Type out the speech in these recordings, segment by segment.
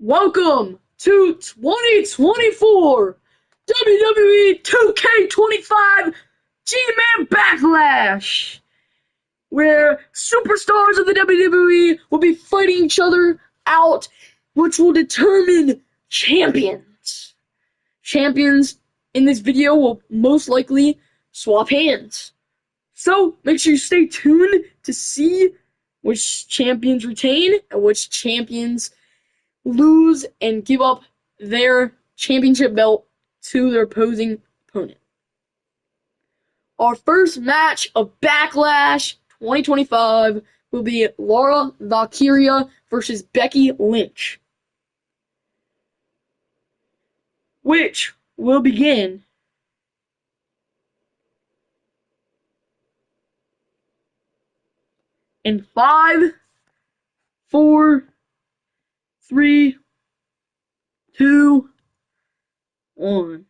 Welcome to 2024 WWE 2K25 G-Man Backlash, where superstars of the WWE will be fighting each other out, which will determine champions. Champions in this video will most likely swap hands. So make sure you stay tuned to see which champions retain and which champions lose and give up their championship belt to their opposing opponent. Our first match of Backlash 2025 will be Laura Valkyria versus Becky Lynch, which will begin in 5, 4, 3, 2, 1.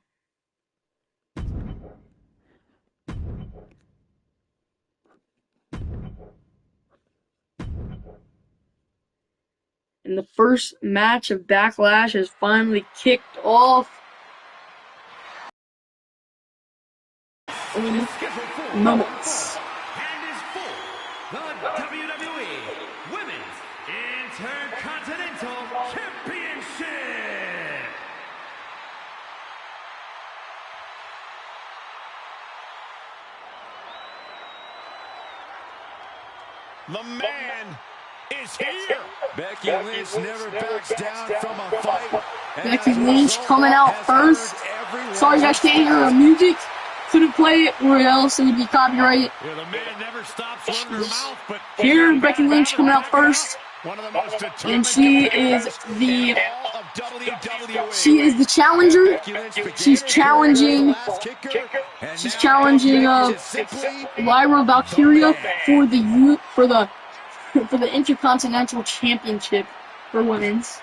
And the first match of Backlash has finally kicked off. In moments. And is for the WWE Women's Intercontinental Championship. The man is here. Becky Lynch never backs down from a fight. Becky Lynch coming out first. Sorry you guys can't hear the music. Couldn't play it or else it would be copyright. Yeah, the man never stops running her mouth, but here Becky Lynch coming out first. And she is the challenger. She's challenging Lyra Valkyria for the Intercontinental Championship for women's.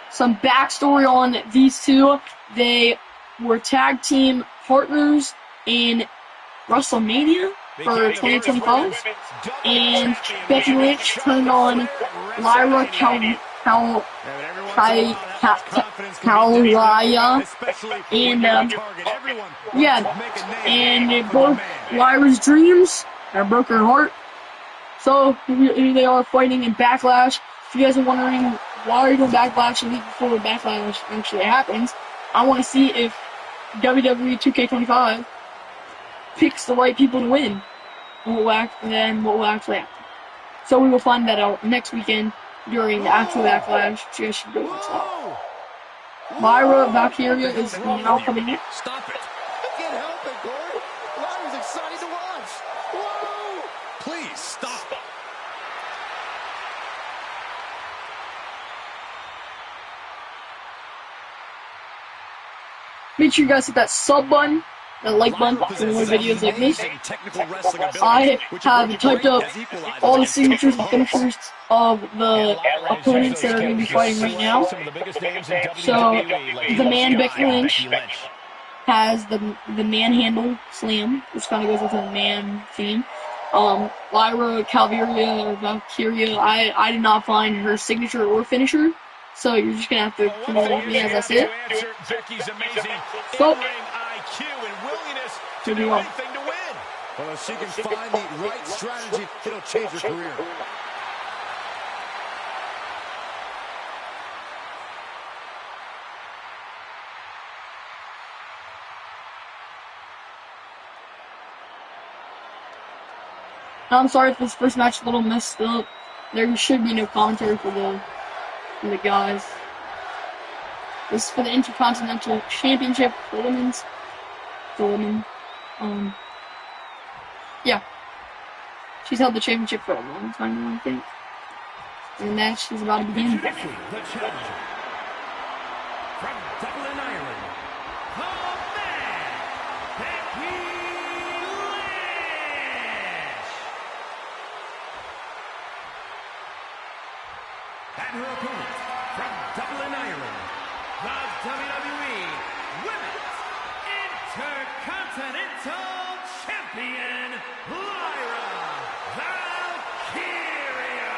Some backstory on these two. They were tag team partners in WrestleMania for 2025, and Becky Lynch turned on Lyra Valkyria, and it broke Lyra's dreams, and broke her heart. So here they are fighting in Backlash. If you guys are wondering why are you doing Backlash a week before Backlash actually happens, I want to see if WWE 2K25 picks the right people to win, and what will actually happen. So we will find that out next weekend during the actual Backlash. So you guys should go watch that. Lyra Valkyria is now coming in. Stop it. I can't help it, Gord. Lyra's exciting to watch. Whoa! Please, stop. Make sure you guys hit that sub button, that like button for more videos like this. I have typed up all the signatures and finishers of the opponents that are going to be fighting right now. So, the man Becky Lynch has the manhandle slam, which kind of goes with the man theme. Lyra Valkyria, I did not find her signature or finisher. So you're just gonna have to come along with me as I say it. So, to do anything to win. Well, if she can find the right strategy, it'll change her career. I'm sorry if this first match is a little messed up. There should be no commentary for the guys. This is for the Intercontinental Championship for women. Yeah. She's held the championship for a long time now, I think. And the match is about to begin. The challenger from Dublin, Ireland, the man, Becky Lynch. And her opponent from Dublin, Ireland, the WWE Women's Intercontinental Champion, Lyra Valkyria.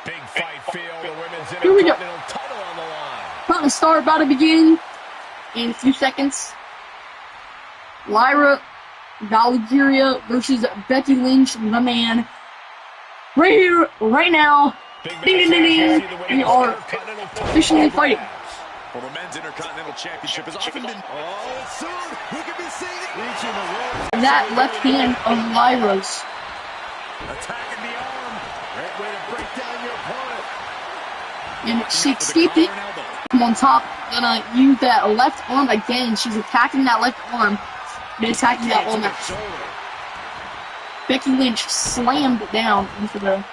Big fight feel. The women's Here we go. Intercontinental title on the line. About to start, about to begin in a few seconds. Lyra Valkyria versus Becky Lynch, the man. Right here, right now. Ding, ding, ding, ding. We are officially fighting. Well, the men's Intercontinental Championship has often been... Oh, soon we could be seeing it. Reaching the ropes. That left hand of Lyra's. Attacking the arm. Great way to break down your opponent. And she escaped it from on top. Gonna use that left arm again. She's attacking that left arm. And attacking that arm out. Becky Lynch slammed down onto the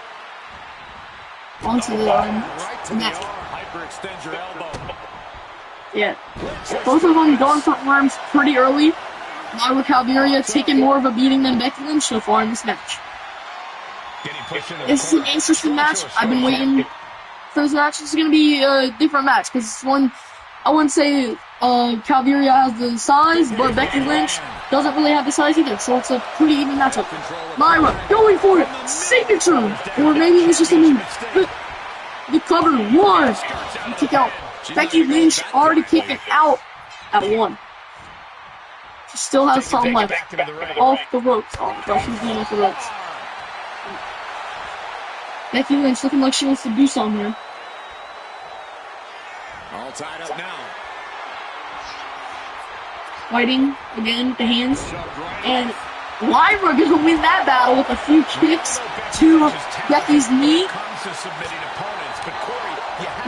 mat. Hyperextend your elbow. Yeah. Both of them going for arms pretty early. Lyra Valkyria taking more of a beating than Becky Lynch so far in this match. This is an interesting match. I've been waiting for this match. This is going to be a different match because this one, I wouldn't say Valkyria has the size, but Becky Lynch doesn't really have the size either, so it's a pretty even matchup. Lyra going for it, signature, or maybe it was just a move. The cover, one, and kick out. Becky Lynch already kicking out at one. She still has some left. Off the ropes. Oh my gosh, she's going off the ropes. Becky Lynch looking like she wants to do something here. All tied up now. Fighting again with the hands. And Lyra gonna win that battle with a few kicks to Becky's knee.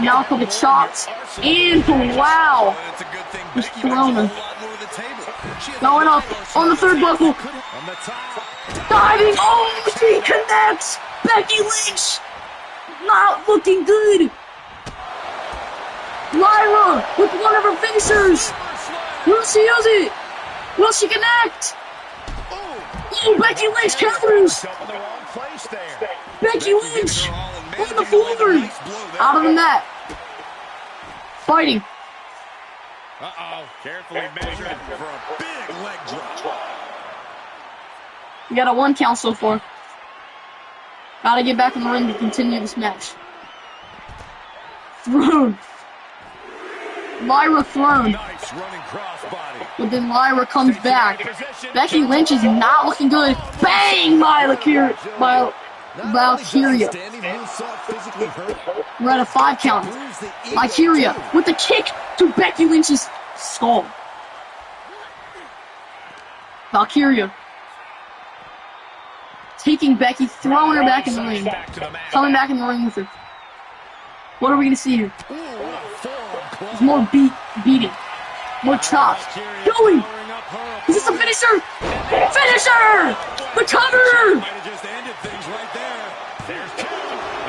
Now a couple chops. And wow. Just thrown her. Going up on the third buckle. Diving. Oh, she connects. Becky Lynch. Not looking good. Lyra with one of her finishers. Will she use it? Will she connect? Oh, Becky Lynch counters. Becky Lynch on the floor. Out of the mat. Fighting. Uh-oh. Carefully measured for a big leg drop. We got a 1 count so far. Gotta get back in the ring to continue this match. Thrown. Lyra thrown. Nice running crossbody. But then Lyra comes back. Becky Lynch is not looking good. Bang! Valkyria. We're at a 5 count. Valkyria with the kick to Becky Lynch's skull. Valkyria taking Becky, throwing her back in the ring. Coming back in the ring with her. What are we going to see here? There's more beating. More chops. Going! Is this a finisher? Finisher! The cover!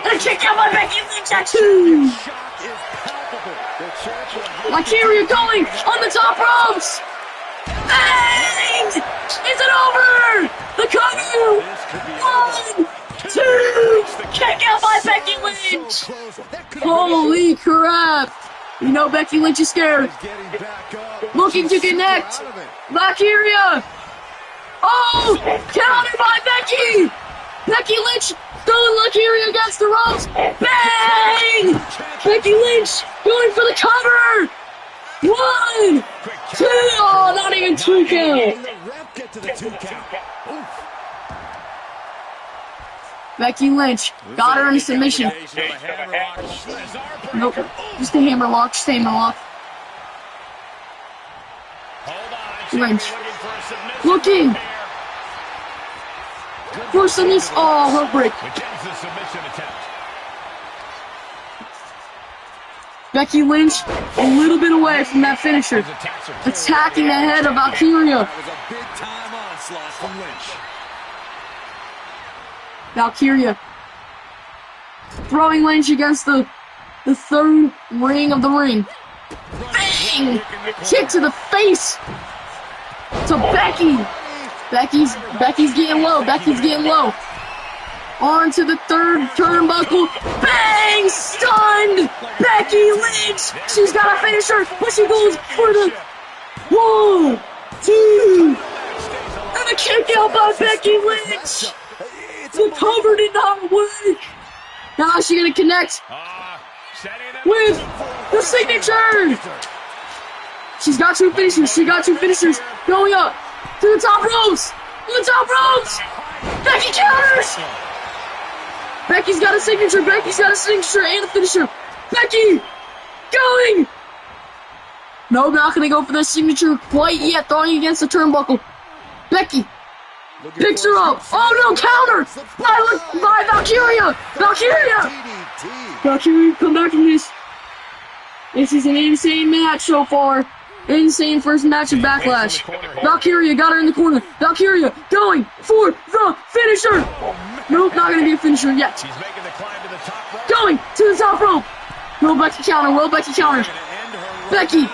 And a kick out by Becky Lynch at 2! Valkyria going on the top ropes! Bang! Is it over? The cover! 1, 2! Kick out by Becky Lynch! Holy crap! You know Becky Lynch is scared. Looking to connect. Valkyria! Oh! Counter by Becky! Becky Lynch throwing Valkyria against the ropes. Bang! Becky Lynch going for the cover! 1, 2! Oh, not even 2 count. Becky Lynch got her in submission. Nope, just a hammerlock, just a hammerlock. Lynch looking for submission. Oh, heartbreak. Becky Lynch a little bit away from that finisher. Attacking the head of Valkyria. Valkyria throwing Lynch against the third ring of the ring. Bang! Kick to the face to Becky. Becky's getting low. Becky's getting low. On to the third turnbuckle. Bang! Stunned! Becky Lynch! She's got a finisher, but she goes for the 1, 2, and a kick out by Becky Lynch! The cover did not work! Now is she going to connect with the signature? She's got two finishers. She got two finishers. Going up to the top ropes. The top ropes. Becky counters. Becky's got a signature. Becky's got a signature and a finisher. Becky going. No, not going to go for the signature quite yet. Throwing against the turnbuckle. Becky picks her up. Oh no, counter by Valkyria. Valkyria, come back from this. This is an insane match so far. Insane first match of Backlash. Valkyria got her in the corner. Valkyria going for the finisher. Nope, not going to be a finisher yet. Going to the top rope. Will Becky counter? Will Becky counter? Becky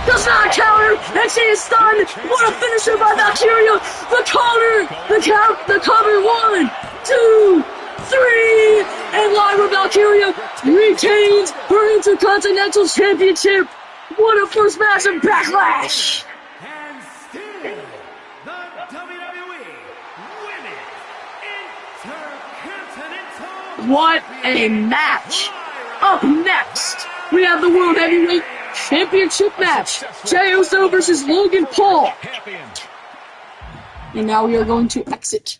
does not counter, and she is stunned. What a finisher by Valkyria. The counter, the cover. 1, 2, 3, and Lyra Valkyria retains her Intercontinental Championship. What a first match of Backlash. And still, the WWE Women's Intercontinental. What a match. Up next, we have the World Heavyweight Championship match. Jey Uso versus Logan Paul. And now we are going to exit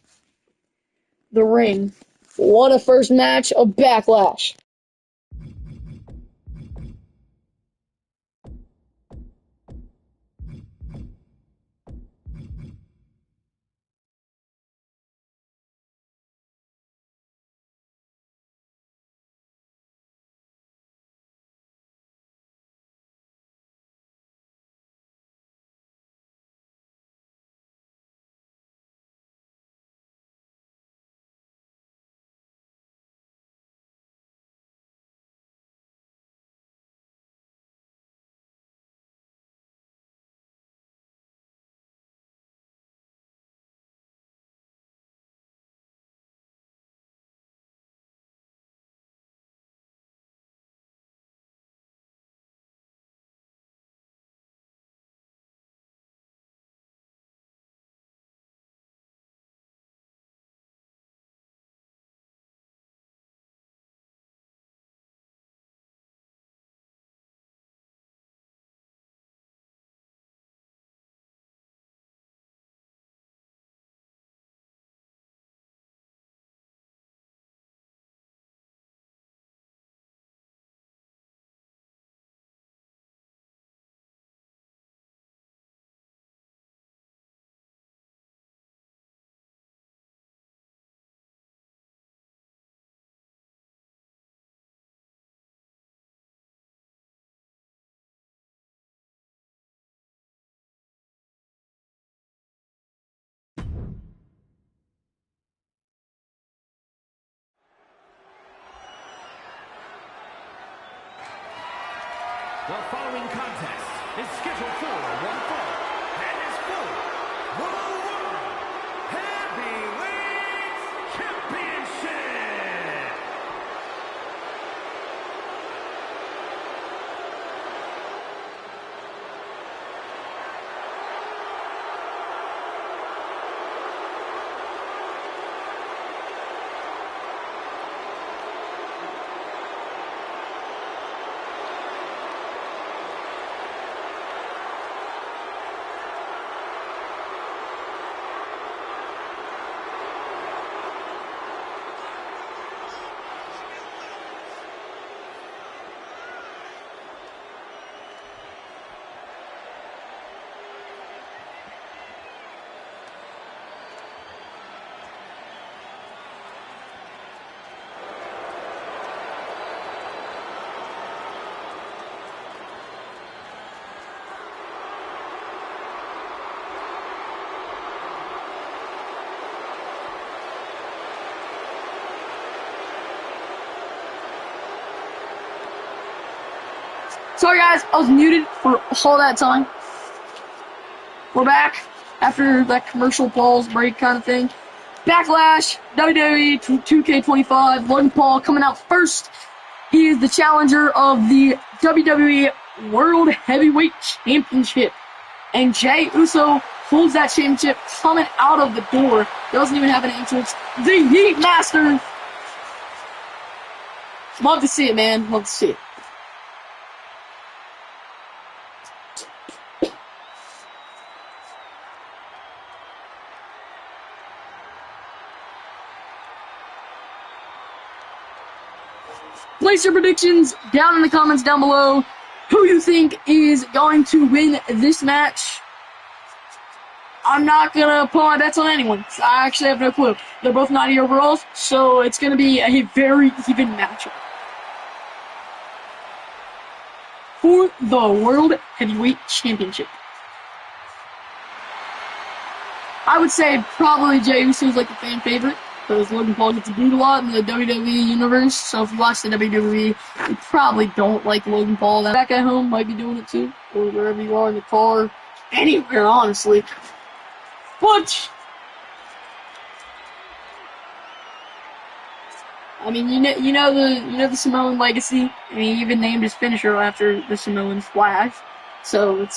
the ring. What a first match of Backlash. The following contest is scheduled for one fall and is for the World Heavyweight Championship. Sorry guys, I was muted for all that time. We're back after that commercial pause break kind of thing. Backlash, WWE 2K25, Logan Paul coming out first. He is the challenger of the WWE World Heavyweight Championship. And Jey Uso holds that championship coming out of the door. Doesn't even have an entrance. The Heat Master. Love to see it, man. Love to see it. Place your predictions down in the comments down below. Who you think is going to win this match? I'm not going to put my bets on anyone. I actually have no clue. They're both 90 overalls, so it's going to be a very even matchup. For the World Heavyweight Championship. I would say probably Jey Uso is like the fan favorite, because Logan Paul gets booed a lot in the WWE universe, so if you watch the WWE, you probably don't like Logan Paul. Back at home, might be doing it too, or wherever you are in the car, anywhere, honestly. But, I mean, you know the Samoan legacy. I mean, he even named his finisher after the Samoan flag, so the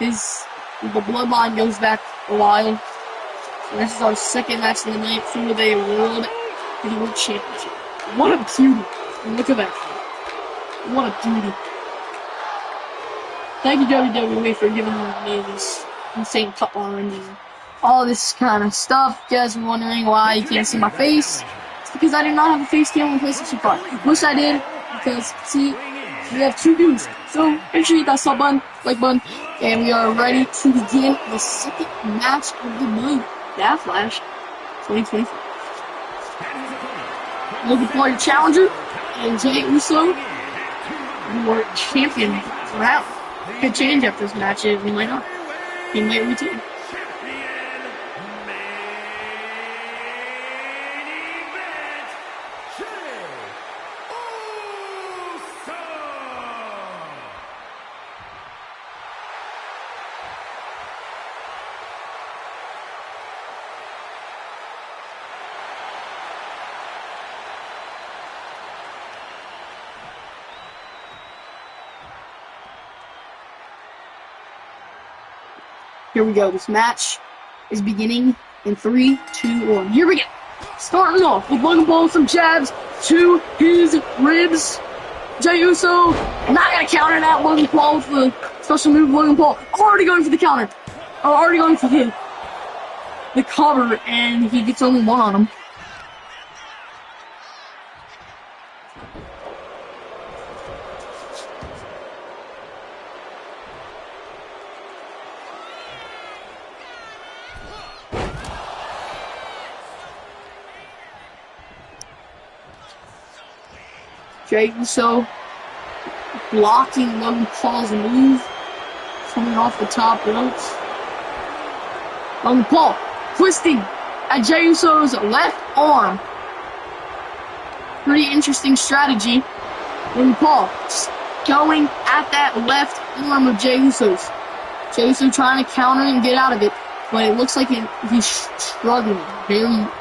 bloodline goes back a while. And this is our second match of the night for the World Heavyweight Championship. What a beauty. Look at that. What a beauty. Thank you, WWE, for giving me this insane cut line and all this kind of stuff. You guys are wondering why you can't see my face. It's because I do not have a face cam on PlayStation 5. Wish I did, because, see, we have two dudes. So, make sure you hit that sub button, like button, and we are ready to begin the second match of the night. Backlash 2024. Looking for your challenger, and Jey Uso, your champion route. Could change after this match, he might not. He might retain. Here we go. This match is beginning in 3, 2, 1. Here we go. Starting off with Logan Paul with some jabs to his ribs. Jey Uso not going to counter that. Logan Paul with the special move. Logan Paul already going for the counter. Already going for the cover, and he gets only one on him. Jey Uso blocking Logan Paul's move, coming off the top ropes. Logan Paul twisting at Jey Uso's left arm. Pretty interesting strategy. Logan Paul just going at that left arm of Jey Uso's. Jey Uso trying to counter and get out of it, but it looks like he's struggling very much.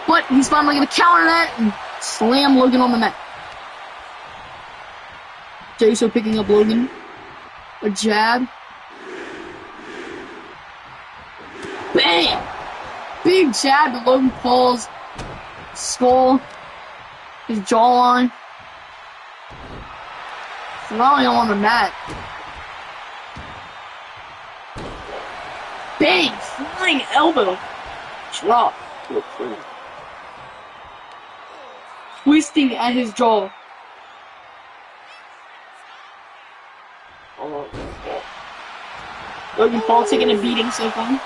But he's finally going to counter that and slam Logan on the mat. Jey Uso picking up Logan. A jab. Bang! Big jab to Logan Paul's skull. His jawline. Throwing him on the mat. Bang! Flying elbow. Drop. Twisting at his jaw. Logan Paul taking a beating so far.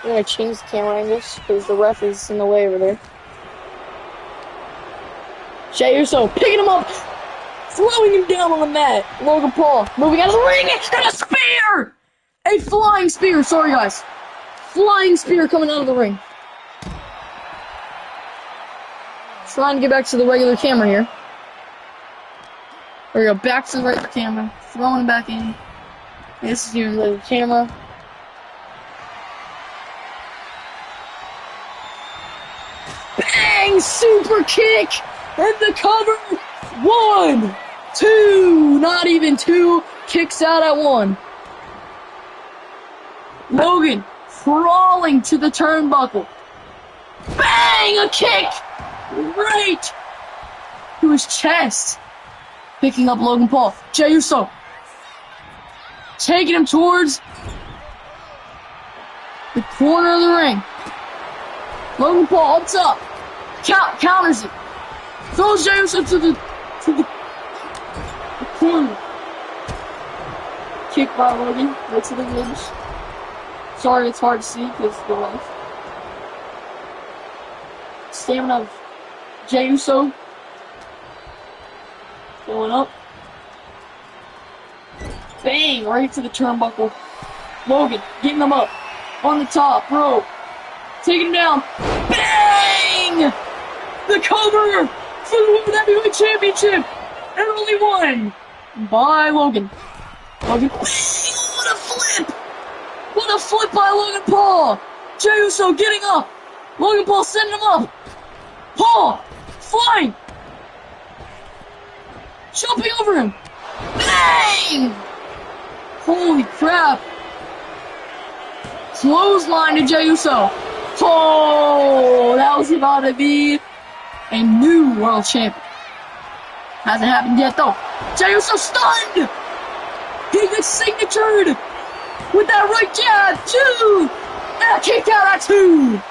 I'm gonna change the camera angles because the ref is in the way over there. Jey Uso picking him up, throwing him down on the mat. Logan Paul moving out of the ring and a spear! A flying spear, sorry guys. Flying spear coming out of the ring. Trying to get back to the regular camera here. There we go, back to the regular camera. Throwing him back in. This is your little camera. Bang! Super kick! And the cover! 1, 2, not even 2, kicks out at 1. Logan crawling to the turnbuckle. Bang! A kick! Right to his chest. Picking up Logan Paul. Jey Uso taking him towards the corner of the ring. Logan Paul up top. Counters it. Throws Jey Uso to the corner. Kick by Logan. Right to the ribs. Sorry, it's hard to see because the light. Stamina of Jey Uso. Going up. Bang! Right to the turnbuckle. Logan getting him up. On the top rope. Taking him down. Bang! The cover for the World Heavyweight Championship. And only one by Logan. Logan. What a flip! What a flip by Logan Paul! Jey Uso getting up. Logan Paul sending him up. Paul flying. Jumping over him. Bang! Holy crap. Clothesline to Jey Uso. Oh, that was about to be a new world champion. Hasn't happened yet though. Jey Uso stunned. He gets signatured with that right jab. 2. And a kick out at 2.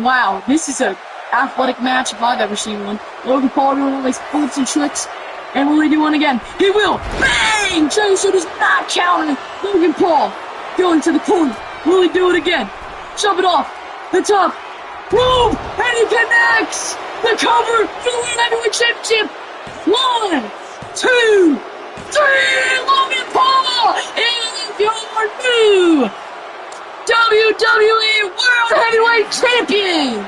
Wow, this is an athletic match if I've ever seen one. Logan Paul doing all these flips and tricks. And will he do one again? He will! Bang! Jey Uso does not counter Logan Paul. Going to the corner. Will he do it again? Shove it off. The top. Rope! And he connects! The cover for the World Heavyweight Championship. 1, 2, 3! Logan Paul is your new WWE World Heavyweight Champion!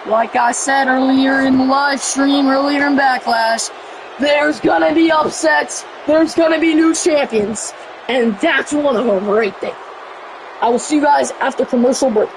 Like I said earlier in the live stream, earlier in Backlash, there's gonna be upsets, there's gonna be new champions, and that's one of them right there. I will see you guys after commercial break.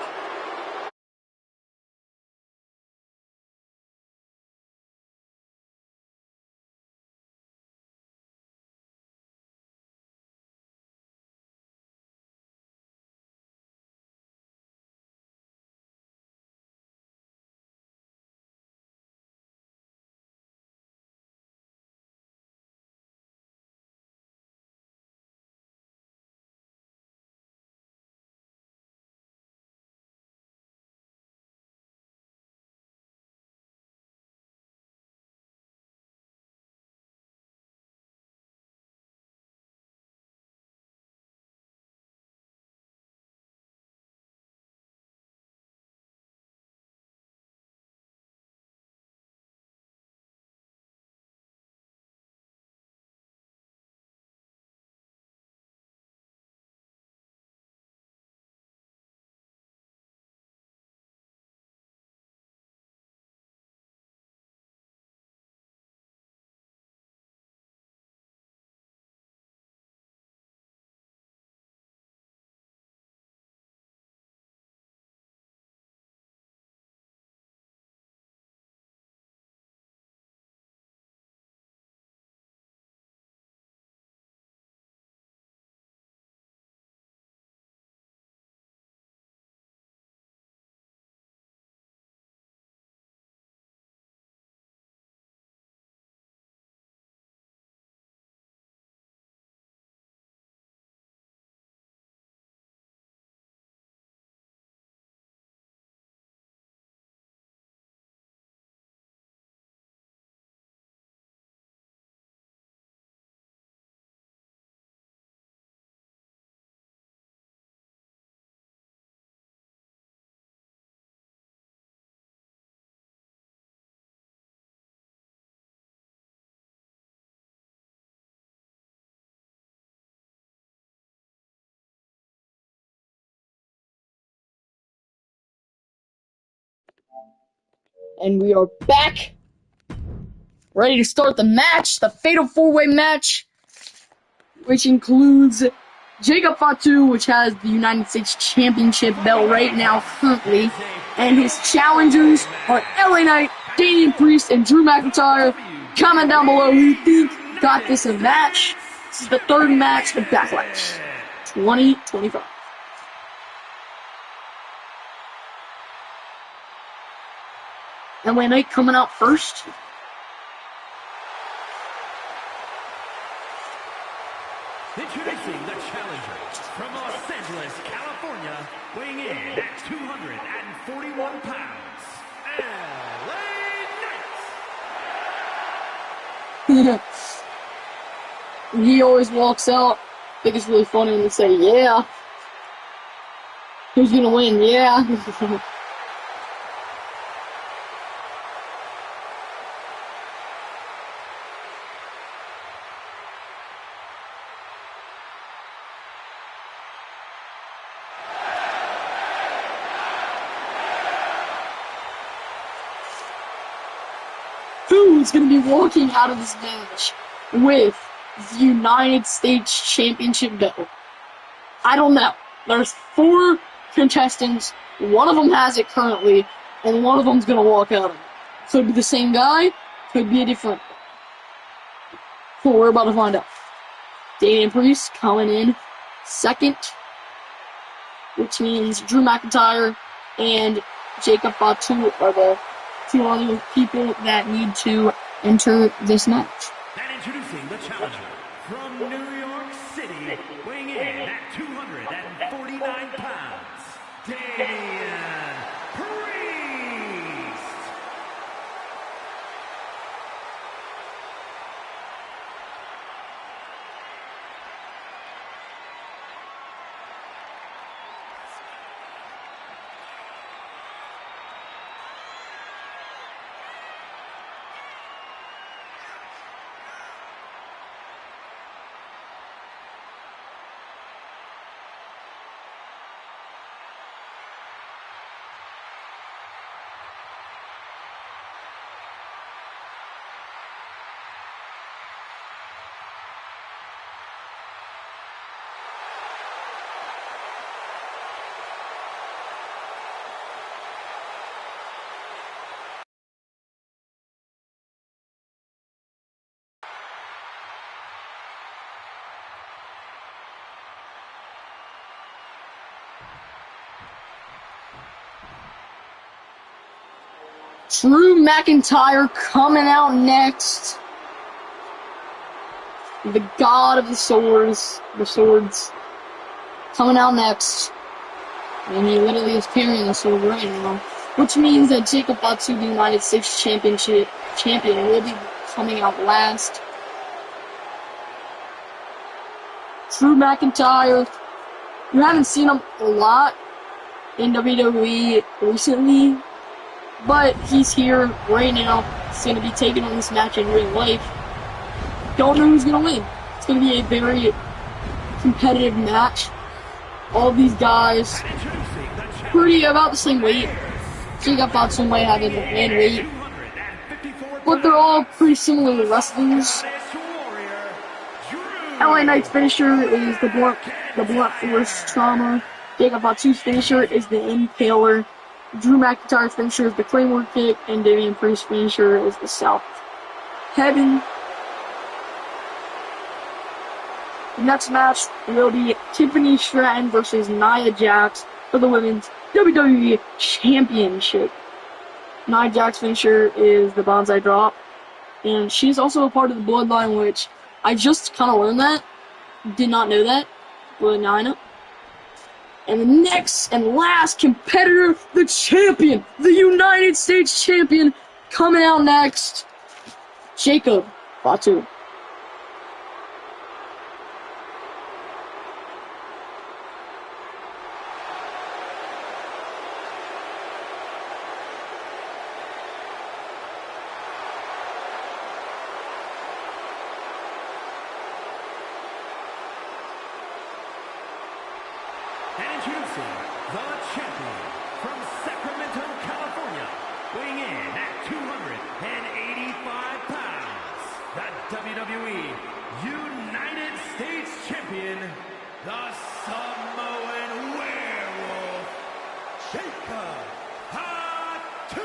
And we are back Ready to start the match, the Fatal 4-Way match, which includes Jacob Fatu, which has the United States Championship belt right now, currently, and his challengers are LA Knight, Damian Priest, and Drew McIntyre. Comment down below who you think got this a match. This is the third match of Backlash 2025. LA Knight coming out first. Introducing the challenger from Los Angeles, California, weighing in at 241 pounds, LA Knight. He always walks out. I think it's really funny when they say, yeah. Who's gonna win? Yeah. Who's going to be walking out of this match with the United States Championship belt? I don't know. There's 4 contestants. One of them has it currently, and one of them's going to walk out of it. Could be the same guy, could be a different one. So we're about to find out. Damian Priest coming in second, which means Drew McIntyre and Jacob Fatu are the 2 other people that need to enter this match. And introducing the challenger from New York City, weighing in at 249 pounds, Damian Priest. Drew McIntyre coming out next. The god of the swords, coming out next. And he literally is carrying the sword right now. Which means that Jacob Fatu, the United States champion, will be coming out last. Drew McIntyre, you haven't seen him a lot in WWE recently, but he's here right now. He's going to be taking on this match in real life. Don't know who's going to win. It's going to be a very competitive match. All these guys pretty about the same weight. Jacob Fatu might have a man weight, but they're all pretty similar wrestlers. LA Knight's finisher is the blunt force trauma. Jacob Fatu's finisher is the impaler. Drew McIntyre's finisher is the Claymore kick, and Damian Priest's finisher is the South Heaven. The next match will be Tiffany Stratton versus Nia Jax for the Women's WWE Championship. Nia Jax's finisher is the Bonsai Drop, and she's also a part of the Bloodline, which I just kind of learned that. Did not know that. Well, now I know. And the next and last competitor, the champion, the United States champion, coming out next, Jacob Fatu. And introducing the champion from Sacramento, California, weighing in at 285 pounds, WWE United States Champion, the Samoan Werewolf, Jacob Fatu.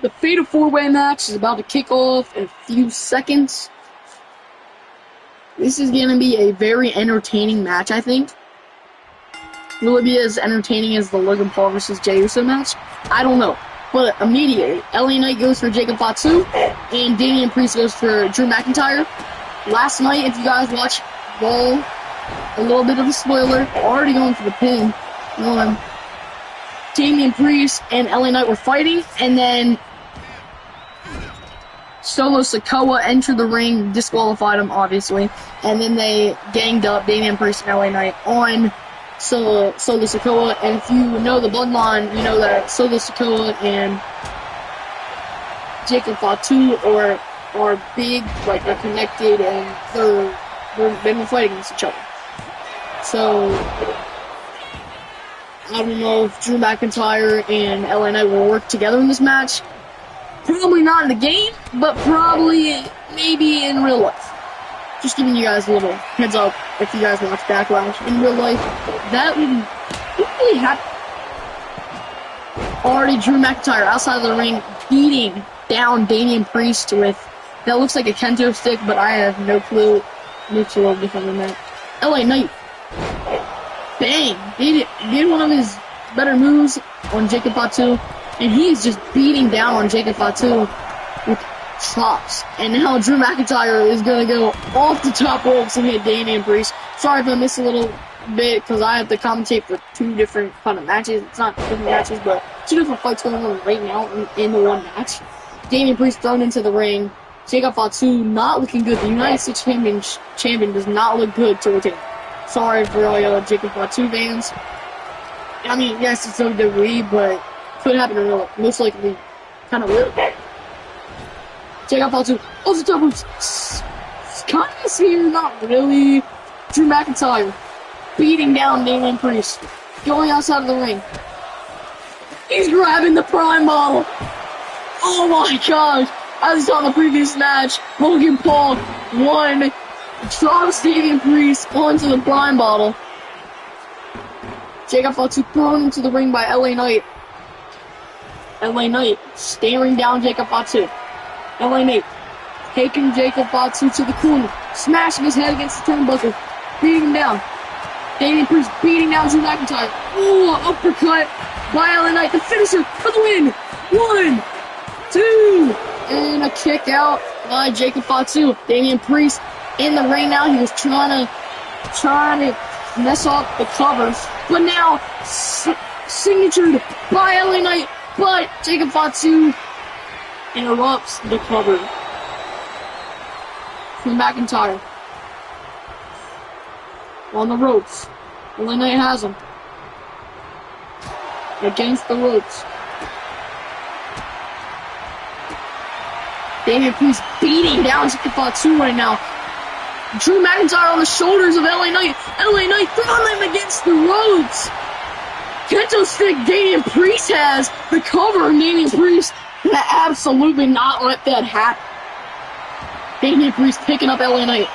The Fatal 4-Way match is about to kick off in a few seconds. This is going to be a very entertaining match, I think. Will it be as entertaining as the Logan Paul versus Jey Uso match? I don't know. But immediately, LA Knight goes for Jacob Fatu, and Damian Priest goes for Drew McIntyre. Last night, if you guys watched Raw, a little bit of a spoiler, already going for the pin. Damian Priest and LA Knight were fighting, and then Solo Sikoa entered the ring, disqualified him, obviously, and then they ganged up Damian Priest and LA Knight on Solo Sikoa. And if you know the bloodline, you know that Solo Sikoa and Jacob Fatu are big, like they're connected, and they've been fighting against each other. So I don't know if Drew McIntyre and LA Knight will work together in this match. Probably not in the game, but probably maybe in real life. Just giving you guys a little heads up if you guys watch Backlash in real life. That would really happen. Already Drew McIntyre outside of the ring beating down Damian Priest with, that looks like a kendo stick, but I have no clue. Looks a little different than that. LA Knight. Bang! Did one of his better moves on Jacob Fatu, and he's just beating down on Jacob Fatu with chops. And now Drew McIntyre is going to go off the top ropes and hit Damian Priest. Sorry if I missed a little bit, because I have to commentate for two different kind of matches. It's not different matches, but two different fights going on right now in the one match. Damian Priest thrown into the ring. Jacob Fatu not looking good. The United States champion does not look good to retain. Sorry for all y'all Jacob Fatu fans. I mean, yes, it's WWE, but could happen in real life. Most likely, kind of will. Jacob Fatu, also top ropes. Kind of here, not really. Drew McIntyre beating down Damian Priest, going outside of the ring. He's grabbing the Prime bottle. Oh my gosh! As we saw in the previous match, Logan Paul won. Drops Damian Priest onto the Prime bottle. Jacob Fatu thrown into the ring by LA Knight. LA Knight staring down Jacob Fatu. LA Knight taking Jacob Fatu to the corner, smashing his head against the turnbuckle, beating him down. Damian Priest beating down Drew McIntyre. Ooh, uppercut by LA Knight. The finisher for the win. 1, 2, and a kick out by Jacob Fatu. Damian Priest in the ring now. He was trying to mess up the covers, but now signatured by LA Knight. But Jacob Fatu interrupts the cover from McIntyre. On the ropes. LA Knight has him. Against the ropes. Damian Priest beating down Jacob Fatu right now. Drew McIntyre on the shoulders of LA Knight. LA Knight throwing him against the ropes. Kendo stick Damian Priest has. The cover of Damian Priest. And absolutely not let that happen. Damian Priest picking up LA Knight.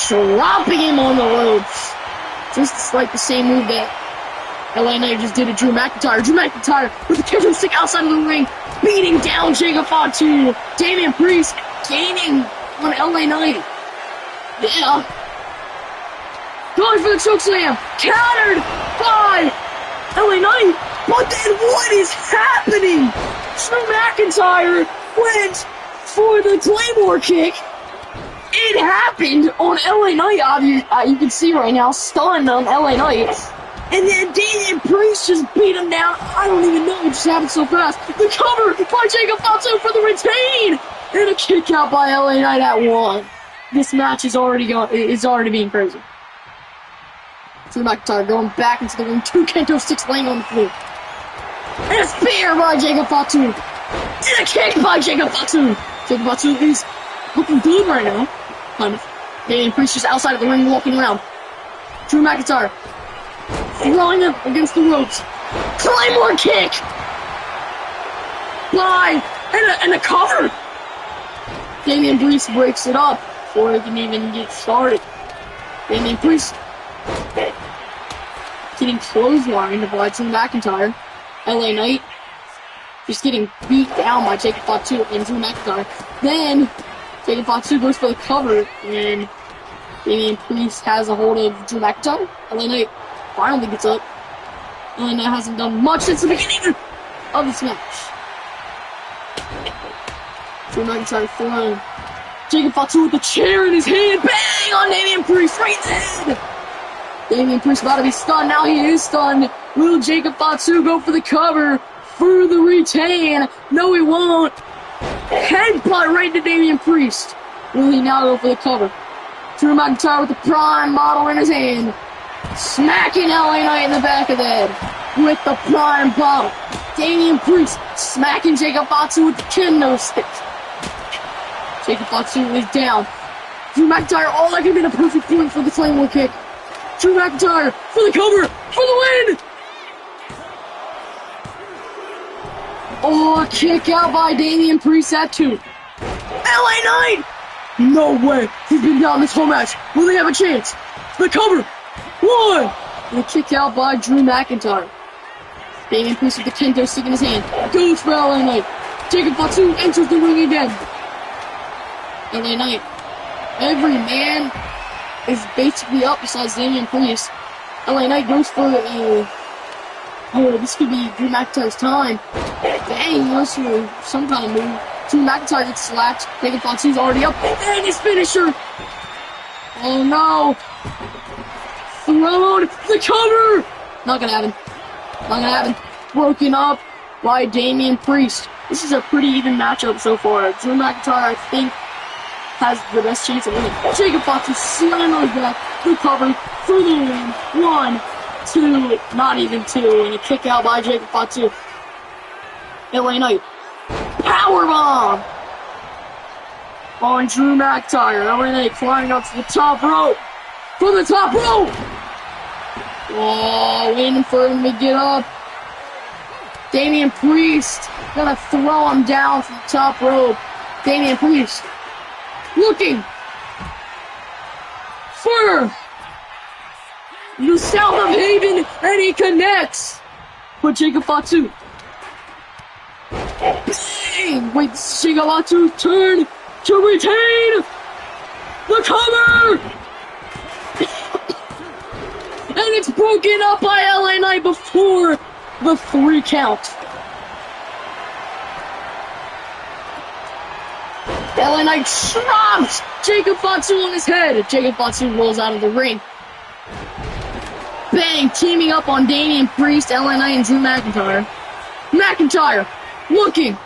Dropping him on the ropes. Just like the same move that LA Knight just did to Drew McIntyre. Drew McIntyre with the kendo stick outside of the ring, beating down Jacob Fatu. Damian Priest gaining on LA Knight. Yeah. Going for the chokeslam. Countered by LA Knight. But then what is happening? Drew McIntyre went for the Claymore kick. It happened on LA Knight, you can see right now, stunned on LA Knight. And then Damian Priest just beat him down. I don't even know, it just happened so fast. The cover by Jacob Fatu for the retain! And a kick out by LA Knight at 1. This match is already being crazy. Drew McIntyre going back into the ring, 2 kendo sticks laying on the floor. And a spear by Jacob Fatu. And a kick by Jacob Fatu. Jacob Fatu is looking good right now. Kind of. Damian Priest just outside of the ring walking around. Drew McIntyre throwing him against the ropes. Claymore kick! By and a cover! Damian Priest breaks it up before it can even get started. Damian Priest getting clotheslined by Drew McIntyre. LA Knight just getting beat down by Jacob Fatu and Drew McIntyre. Then Jacob Fatu goes for the cover, and Damian Priest has a hold of Drew McIntyre. LA Knight finally gets up. LA Knight hasn't done much since the beginning of this match. Drew McIntyre throwing Jacob Fatu with the chair in his hand. Bang on Damian Priest right in the head. Damian Priest about to be stunned. Now he is stunned. Will Jacob Fatu go for the cover for the retain? No, he won't. Headbutt right to Damian Priest. Will he now go for the cover? Drew McIntyre with the prime bottle in his hand. Smacking LA Knight in the back of the head with the prime bottle. Damian Priest smacking Jacob Fatu with the kendo stick. Jacob Fatu is down. Drew McIntyre, oh, that could have been a perfect point for the Claymore kick. Drew McIntyre for the cover, for the win! Oh, kick out by Damian Priest at 2. LA Knight! No way, he's been down this whole match. Will he have a chance? The cover, 1! And a kick out by Drew McIntyre. Damian Priest with the kendo stick in his hand. Goes for LA Knight. Jacob Fatu enters the ring again. LA Knight. Every man is basically up besides Damian Priest. LA Knight goes for oh, this could be Drew McIntyre's time. Bang, he goes for some kind of move. Drew McIntyre gets slapped. Jacob Fatu's already up. And his finisher. Oh no. Thrown the cover. Not gonna happen. Not gonna happen. Broken up by Damian Priest. This is a pretty even matchup so far. Drew McIntyre, I think, has the best chance of winning. Jacob Fatu slamming on his back. The cover for the win. 1, 2, not even 2. And a kick out by Jacob Fatu. LA Knight. Powerbomb on Drew McIntyre. LA Knight climbing up to the top rope. From the top rope. Oh, waiting for him to get up. Damian Priest gonna throw him down from the top rope. Damian Priest looking for the south of Haven, and he connects with Jacob Fatu. Bang! Wait, this is Jacob Fatu's turn to retain the cover! And it's broken up by LA Knight before the 3 count. LA Knight drops Jacob Fatu on his head. Jacob Fatu rolls out of the ring. Bang, teaming up on Damian Priest, LA Knight, and Drew McIntyre. McIntyre looking.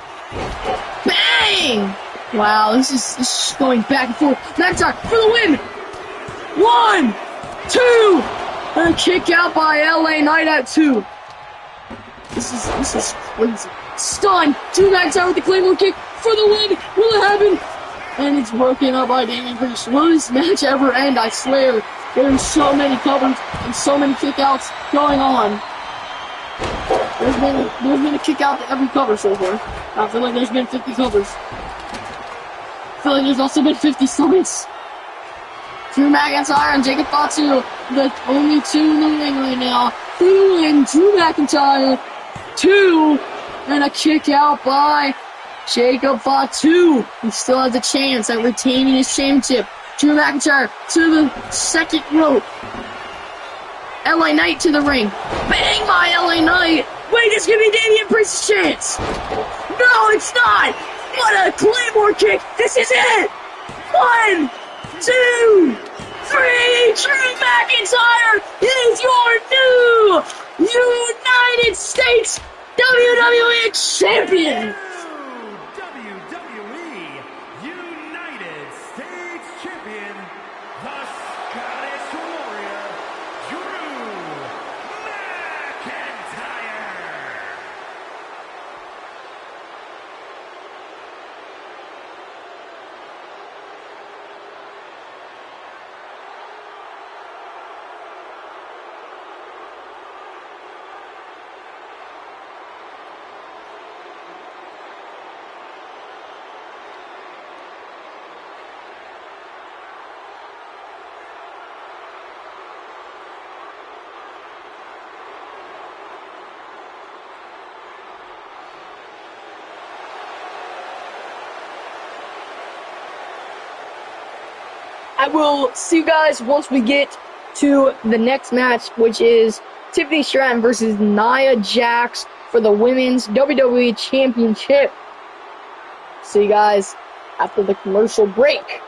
Bang! Wow, this is going back and forth. McIntyre for the win. 1, 2, and a kick out by LA Knight at 2. This is crazy. Stun. Drew McIntyre with the Claymore kick for the win. Will it happen? And it's broken up by Damian Priest. Will this match ever end? I swear. There's so many covers and so many kickouts going on. There's been a kick out to every cover so far. I feel like there's been 50 covers. I feel like there's also been 50 summits. Drew McIntyre and Jacob Fatu, the only two in the ring right now. For the win, Drew McIntyre, 2, and a kick out by Jacob Fatu. He still has a chance at retaining his championship. Drew McIntyre to the second rope. LA Knight to the ring. Bang by LA Knight. Wait, this could be Damian Priest's chance. No, it's not. What a Claymore kick. This is it. 1, 2, 3. Drew McIntyre is your new United States WWE Champion. WWE United States Champion, the Scottish Warrior, Drew McIntyre. I will see you guys once we get to the next match, which is Tiffany Stratton versus Nia Jax for the Women's WWE Championship. See you guys after the commercial break.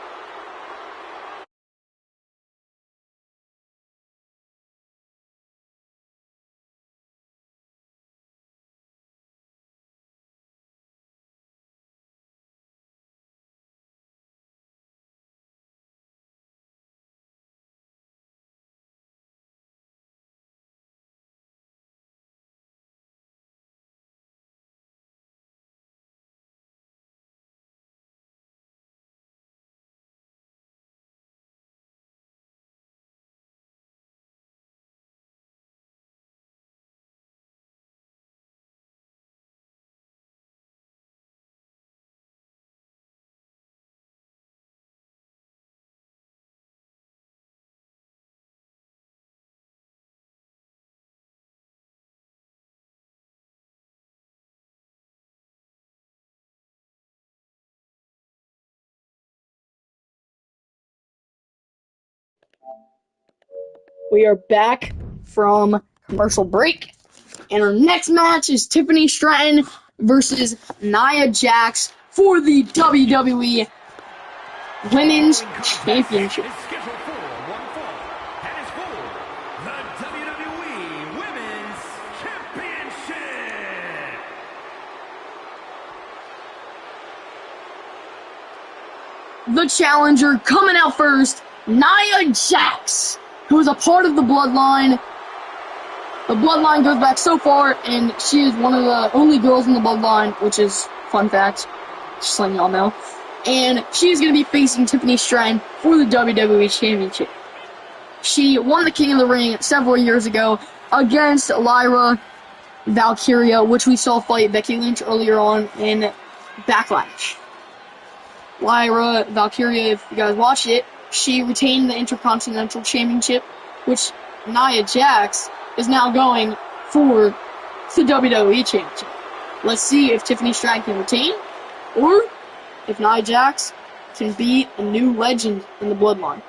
We are back from commercial break, and our next match is Tiffany Stratton versus Nia Jax for the WWE Women's Championship. Is scheduled for one fall, and is for the WWE Women's Championship. The challenger coming out first, Nia Jax, who is a part of the Bloodline. The Bloodline goes back so far, and she is one of the only girls in the Bloodline, which is fun fact, just letting y'all know. And she is going to be facing Tiffany Stratton for the WWE Championship. She won the King of the Ring several years ago against Lyra Valkyria, which we saw fight Becky Lynch earlier on in Backlash. Lyra Valkyria, if you guys watched it, she retained the Intercontinental Championship, which Nia Jax is now going for the WWE Championship. Let's see if Tiffany Stratton can retain, or if Nia Jax can be a new legend in the Bloodline.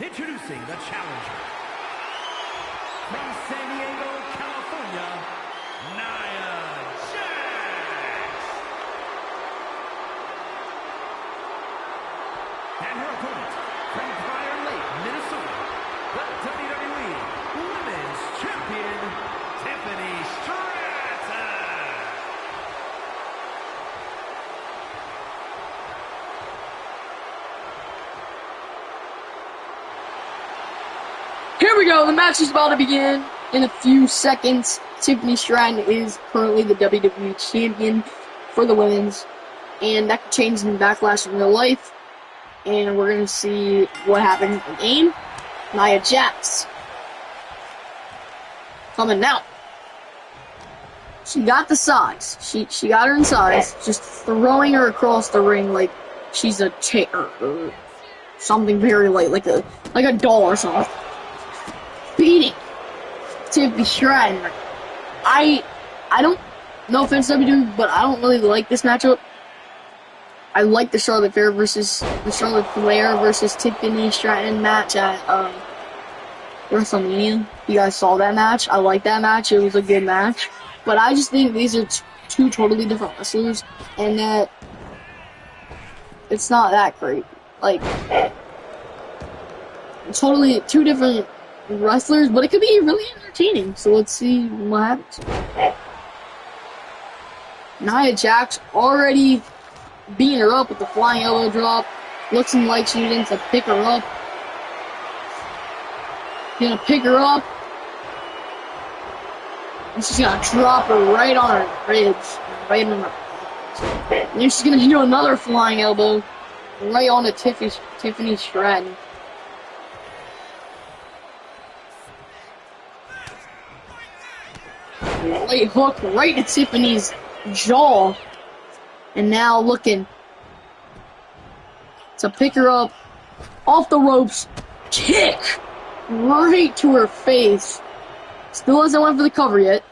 Introducing the challenger from San Diego, California, Nia Jax. And her opponent from Prior Lake, Minnesota, the WWE Women's Champion, Tiffany Stratton. Here we go, the match is about to begin in a few seconds. Tiffany Stratton is currently the WWE Champion for the women's, and that could change in Backlash in real life, and we're going to see what happens in game. Nia Jax coming now. She got the size. She got her in size, just throwing her across the ring like she's a chair or something very light, like a doll or something. Beating Tiffany Stratton. I don't, no offense WWE, but I don't really like this matchup. I like the Charlotte Flair versus Tiffany Stratton match at WrestleMania. You guys saw that match. I like that match. It was a good match. But I just think these are two totally different wrestlers, and that it's not that great. Like, totally two different wrestlers, but it could be really entertaining. So let's see what happens. Nia Jax already beating her up with the flying elbow drop. Looking like she's going to pick her up. Gonna pick her up. And she's gonna drop her right on her ribs. Right on her. And then she's gonna do another flying elbow right onto Tiffany Stratton. Late hook right to Tiffany's jaw. And now looking to pick her up off the ropes. Kick right to her face. Still hasn't went for the cover yet.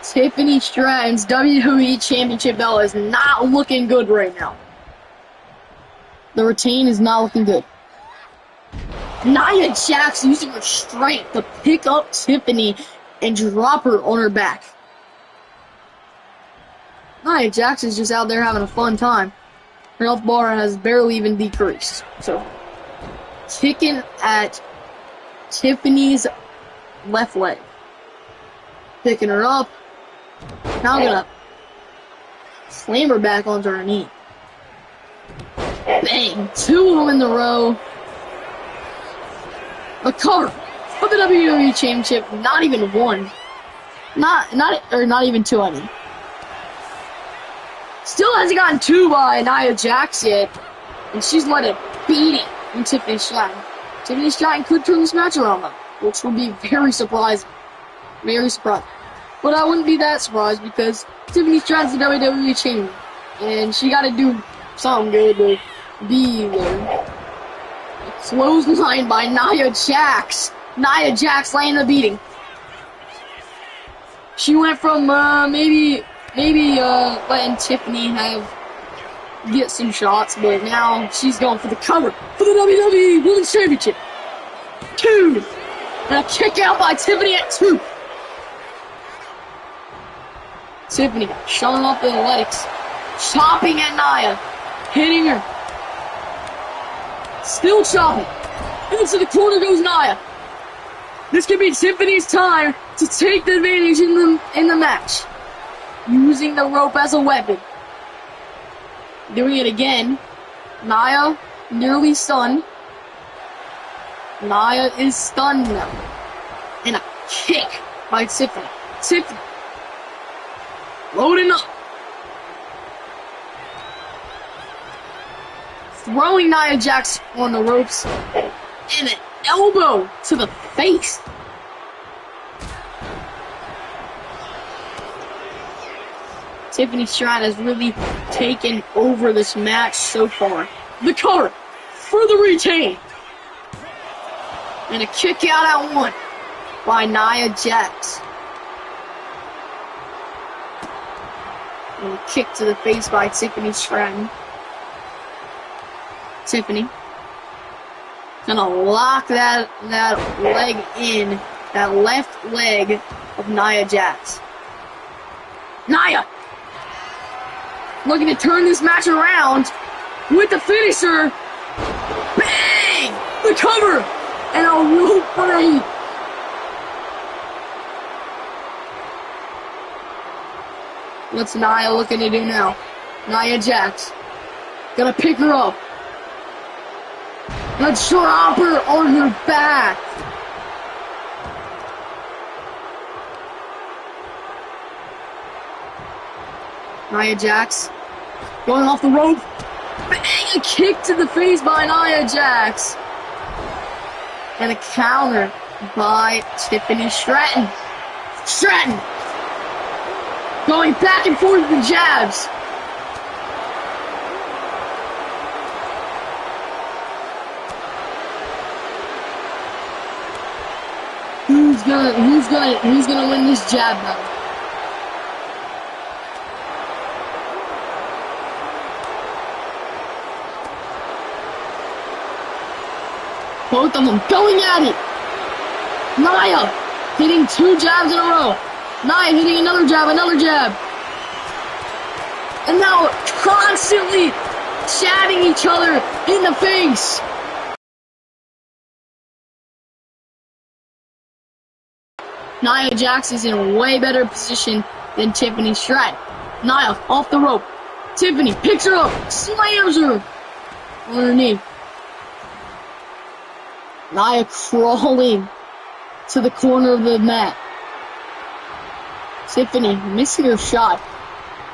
Tiffany Stratton's WWE Championship belt is not looking good right now. The retain is not looking good. Nia Jax using her strength to pick up Tiffany and drop her on her back. Nia Jax is just out there having a fun time. Her health bar has barely even decreased. So, kicking at Tiffany's left leg. Picking her up. Now I'm gonna slam her back onto her knee. Bang! Two of them in a row. A cover for the WWE Championship. Not even one. Not even two, I mean. Still hasn't gotten two by Nia Jax yet. And she's let it beating from Tiffany Stratton. Tiffany Stratton could turn this match around though, which would be very surprising. Very surprising. But I wouldn't be that surprised because Tiffany Stratton's the WWE Champion. And she gotta do something good to be there. Clothesline by Nia Jax. Nia Jax laying the beating. She went from maybe letting Tiffany get some shots, but now she's going for the cover for the WWE Women's Championship. 2. And a kick out by Tiffany at 2. Tiffany showing off the athletics. Chopping at Nia. Hitting her. Still chopping. Into the corner goes Nia. This could be Tiffany's time to take the advantage in the match. Using the rope as a weapon. Doing it again. Nia nearly stunned. Nia is stunned now. And a kick by Tiffany. Tiffany. Loading up. Throwing Nia Jax on the ropes. And an elbow to the face. Tiffany Stratton has really taken over this match so far. The cover for the retain. And a kick out at 1 by Nia Jax. And a kick to the face by Tiffany Stratton. Tiffany Gonna lock that leg in, that left leg of Nia Jax. Nia looking to turn this match around with the finisher. Bang! The cover and a rope break. What's Nia looking to do now? Nia Jax gonna pick her up. Gonna drop her on her back. Nia Jax going off the rope. Bang! A kick to the face by Nia Jax. And a counter by Tiffany Stratton. Stratton going back and forth with the jabs. Who's gonna win this jab battle? Both of them going at it. Nia hitting 2 jabs in a row. Nia hitting another jab. And now constantly jabbing each other in the face. Nia Jax is in a way better position than Tiffany Stratton. Nia off the rope. Tiffany picks her up, slams her on her knee. Nia crawling to the corner of the mat. Tiffany missing her shot,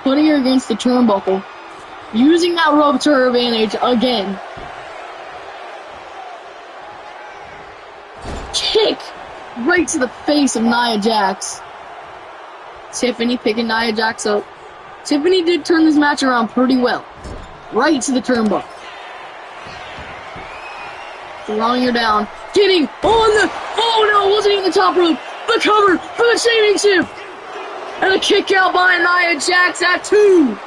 putting her against the turnbuckle, using that rope to her advantage again. Kick right to the face of Nia Jax. Tiffany picking Nia Jax up. Tiffany did turn this match around pretty well. Right to the turnbuckle. Throwing her down. Getting on the... Oh no, it wasn't even the top rope. The cover for the championship. And a kick out by Nia Jax at 2.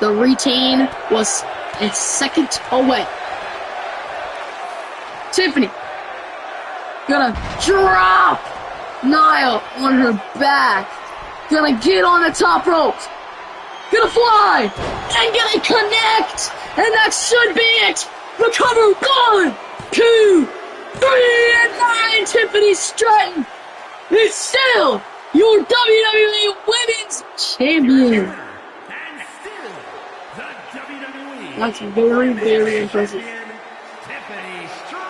The retain was a second away. Tiffany gonna drop Nia on her back. Gonna get on the top ropes. Gonna fly. And gonna connect. And that should be it. The cover. 1, 2, 3, and 9. Tiffany Stratton is still your WWE Women's Champion. And still the WWE That's very, very impressive. Tiffany Stratton.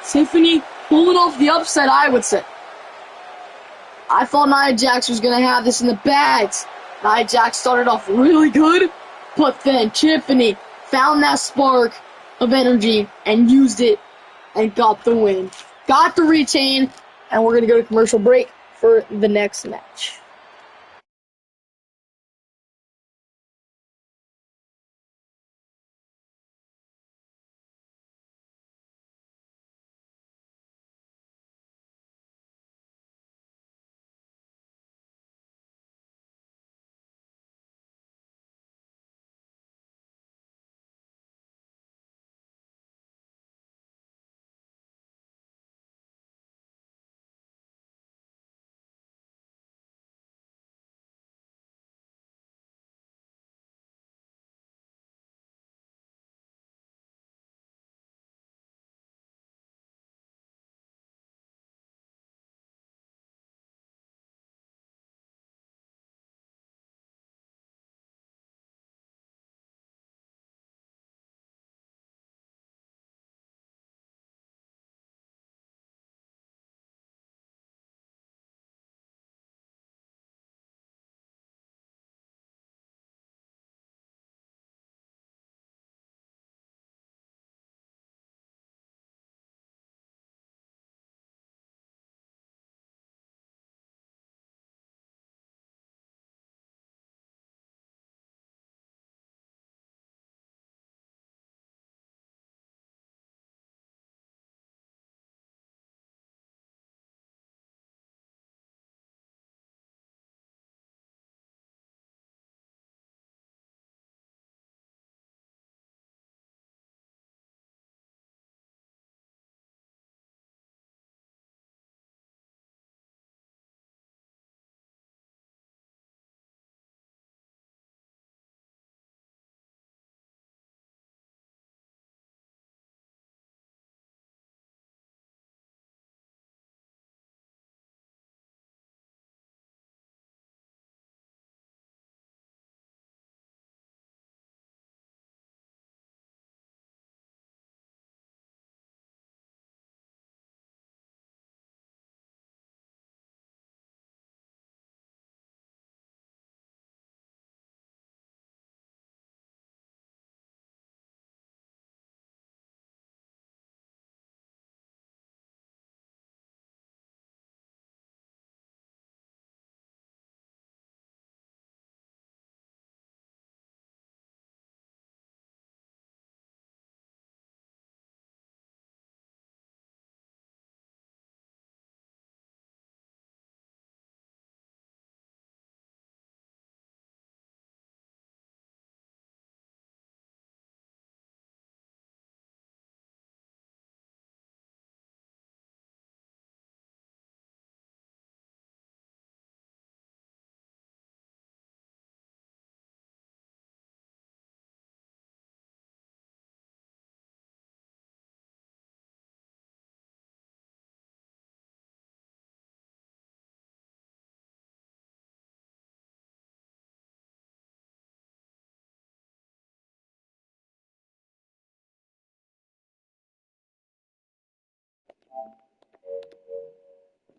Tiffany pulling off the upset, I would say. I thought Nia Jax was going to have this in the bags. Nia Jax started off really good, but then Tiffany found that spark of energy and used it and got the win. Got the retain, and we're going to go to commercial break for the next match.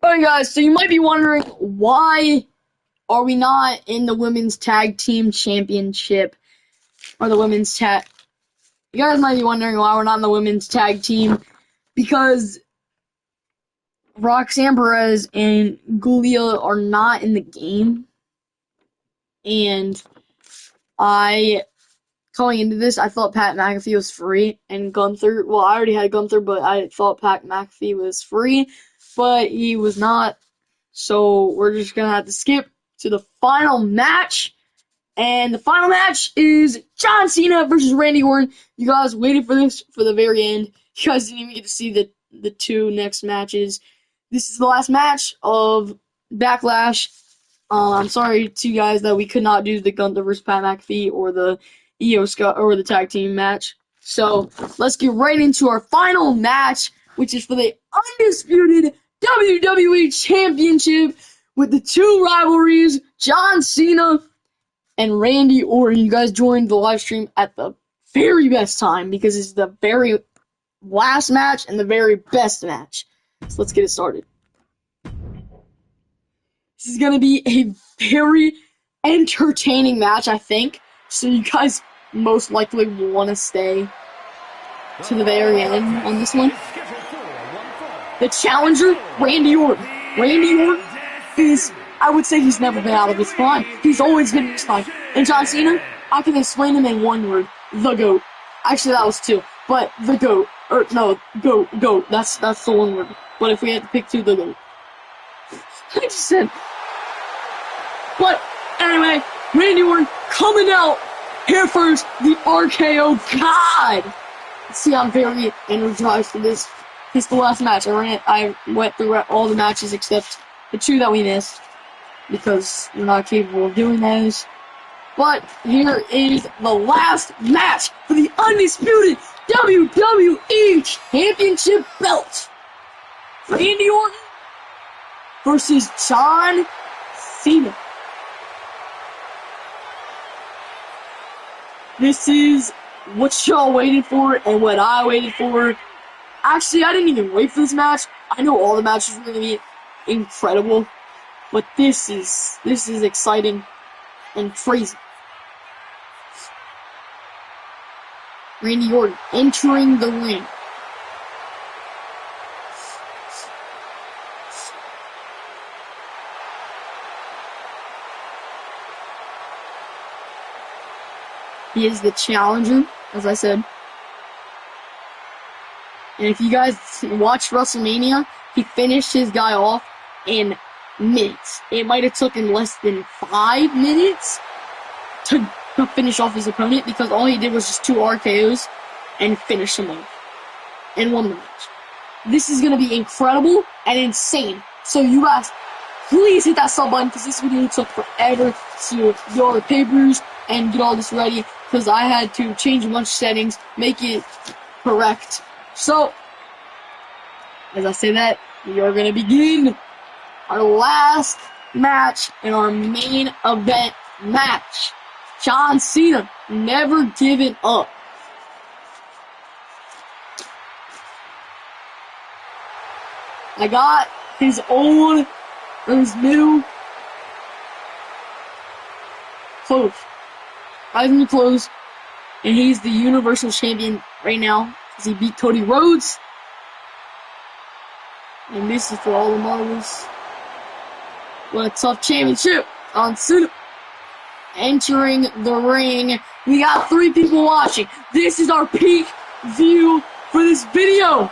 Alright guys, so you might be wondering, why are we not in the Women's Tag Team Championship? Or the Women's Tag... You guys might be wondering why we're not in the Women's Tag Team. Because Roxanne Perez and Gulia are not in the game. And going into this, I thought Pat McAfee was free, and Gunther, well, I already had Gunther, but I thought Pat McAfee was free, but he was not, so we're just gonna have to skip to the final match, and the final match is John Cena versus Randy Orton. You guys waited for this for the very end. You guys didn't even get to see the two next matches. This is the last match of Backlash. I'm sorry to you guys that we could not do the Gunther vs. Pat McAfee or the Io Scott or the tag team match. So let's get right into our final match, which is for the undisputed WWE Championship with the two rivalries, John Cena and Randy Orton. You guys joined the live stream at the very best time because it's the very last match and the very best match. So let's get it started. This is going to be a very entertaining match, I think. So you guys most likely will want to stay to the very end on this one. The challenger, Randy Orton. Randy Orton is, I would say he's never been out of his prime. He's always been in his prime. And John Cena, I can explain him in one word. The GOAT. Actually, that was two. But the GOAT. Or, no, GOAT. That's the one word. But if we had to pick two, the GOAT. I just said... But, anyway, Randy Orton coming out here first, the RKO God! See, I'm very energized for this. It's the last match. I went through all the matches except the two that we missed, because we're not capable of doing those. But here is the last match for the undisputed WWE Championship belt. Randy Orton versus John Cena. This is what y'all waited for and what I waited for. Actually, I didn't even wait for this match. I know all the matches are going to be incredible, but this is exciting and crazy. Randy Orton entering the ring. He is the challenger, as I said. And if you guys watched WrestleMania, he finished his guy off in minutes. It might have taken less than 5 minutes to finish off his opponent, because all he did was just 2 RKOs and finish him off and won the match. This is going to be incredible and insane. So you guys, please hit that sub button, because this video took forever to get all the papers and get all this ready, because I had to change a bunch of settings, make it correct. So, as I say that, we are going to begin our last match in our main event match. John Cena, never giving up. I got his old, or his new clothes. I have new clothes, and he's the Universal Champion right now, because he beat Cody Rhodes. And this is for all the marbles. What a tough championship on Cena. Entering the ring. We got 3 people watching. This is our peak view for this video.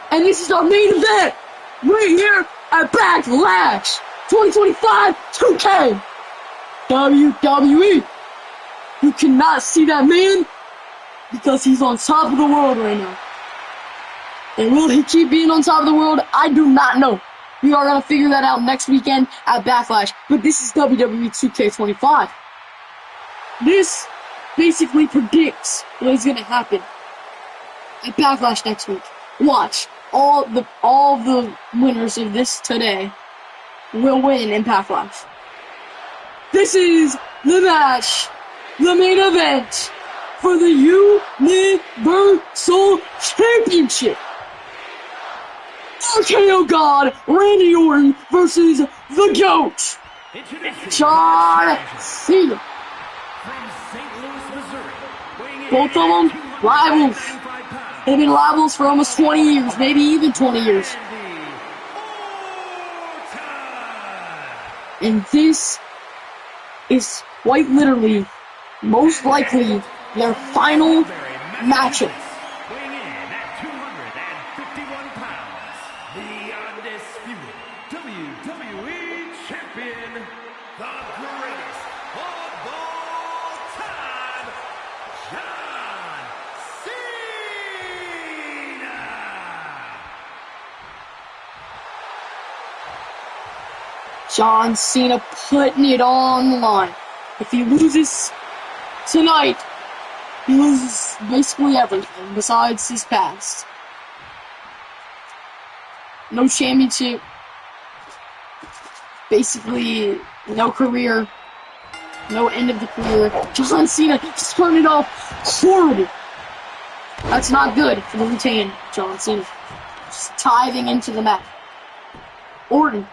And this is our main event right here at Backlash 2025 2K WWE. You cannot see that man because he's on top of the world right now. And will he keep being on top of the world? I do not know. We are going to figure that out next weekend at Backlash. But this is WWE 2K25. This basically predicts what is going to happen at Backlash next week. Watch. All the winners of this today will win in Backlash. This is the match, the main event for the Universal Championship. RKO God, Randy Orton versus the GOAT, John Cena. From St. Louis, Missouri, weighing in Both of them at rivals. 295 pounds, They've been rivals for almost 20 years, maybe even 20 years. Randy Orton. And this is quite literally, most likely, their final matchup. Weighing in at 251 pounds, the undisputed WWE Champion, the greatest of all time, John Cena! John Cena putting it on the line. If he loses tonight, he loses basically everything besides his past. No championship, basically no career, no end of the career. John Cena just turned it off horrible. That's not good for the retain, John Cena. Just tithing into the mat. Orton